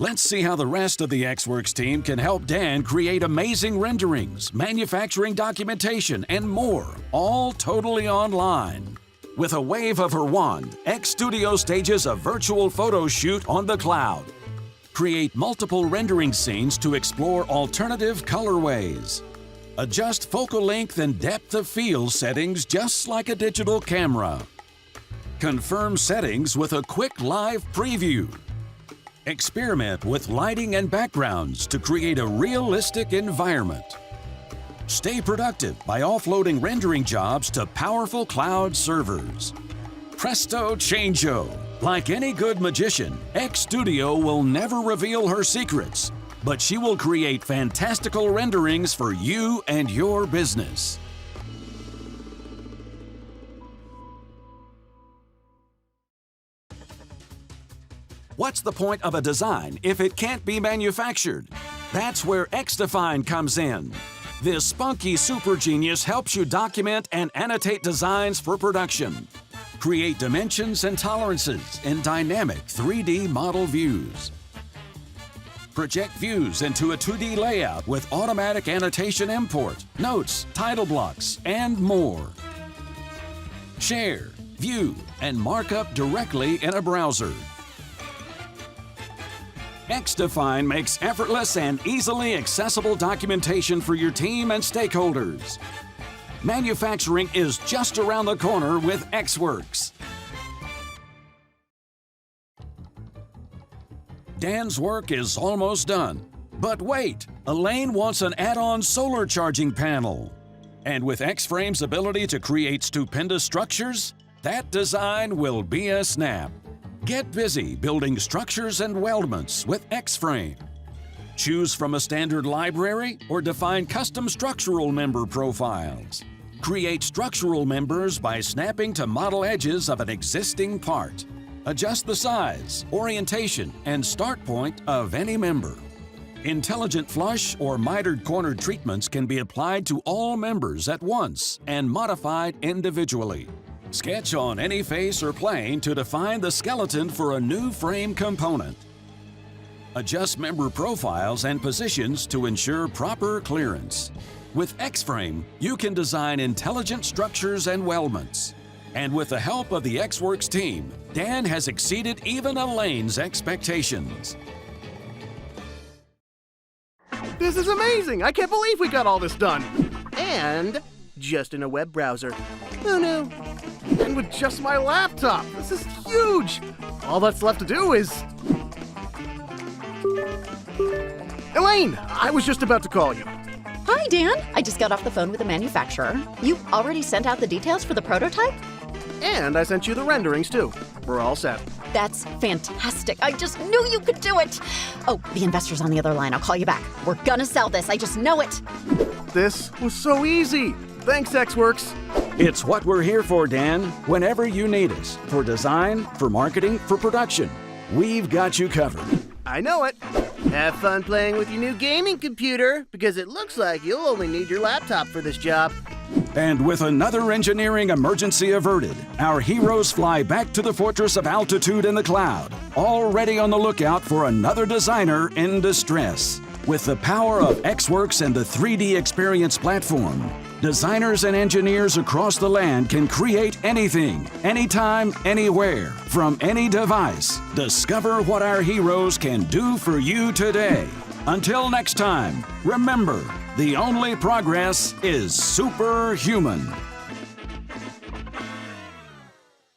Let's see how the rest of the xWorks team can help Dan create amazing renderings, manufacturing documentation, and more, all totally online. With a wave of her wand, X Studio stages a virtual photo shoot on the cloud. Create multiple rendering scenes to explore alternative colorways. Adjust focal length and depth of field settings just like a digital camera. Confirm settings with a quick live preview. Experiment with lighting and backgrounds to create a realistic environment. Stay productive by offloading rendering jobs to powerful cloud servers. Presto changeo! Like any good magician, X Studio will never reveal her secrets, but she will create fantastical renderings for you and your business. What's the point of a design if it can't be manufactured? That's where xDefine comes in. This spunky super genius helps you document and annotate designs for production. Create dimensions and tolerances in dynamic 3D model views. Project views into a 2D layout with automatic annotation import, notes, title blocks, and more. Share, view, and markup directly in a browser. xDefine makes effortless and easily accessible documentation for your team and stakeholders. Manufacturing is just around the corner with xWorks. Dan's work is almost done. But wait, Elaine wants an add-on solar charging panel. And with xFrame's ability to create stupendous structures, that design will be a snap. Get busy building structures and weldments with xFrame. Choose from a standard library or define custom structural member profiles. Create structural members by snapping to model edges of an existing part. Adjust the size, orientation, and start point of any member. Intelligent flush or mitered corner treatments can be applied to all members at once and modified individually. Sketch on any face or plane to define the skeleton for a new frame component. Adjust member profiles and positions to ensure proper clearance. With xFrame, you can design intelligent structures and weldments. And with the help of the xWorks team, Dan has exceeded even Elaine's expectations. This is amazing! I can't believe we got all this done! And just in a web browser. Who knew? And with just my laptop! This is huge! All that's left to do is... Elaine! I was just about to call you. Hi, Dan. I just got off the phone with the manufacturer. You already sent out the details for the prototype? And I sent you the renderings, too. We're all set. That's fantastic. I just knew you could do it. Oh, the investor's on the other line. I'll call you back. We're gonna sell this. I just know it. This was so easy. Thanks, xWorks. It's what we're here for, Dan. Whenever you need us. For design, for marketing, for production. We've got you covered. I know it. Have fun playing with your new gaming computer, because it looks like you'll only need your laptop for this job. And with another engineering emergency averted, our heroes fly back to the fortress of altitude in the cloud, already on the lookout for another designer in distress. With the power of xWorks and the 3D Experience platform, designers and engineers across the land can create anything, anytime, anywhere, from any device. Discover what our heroes can do for you today. Until next time, remember, the only progress is superhuman.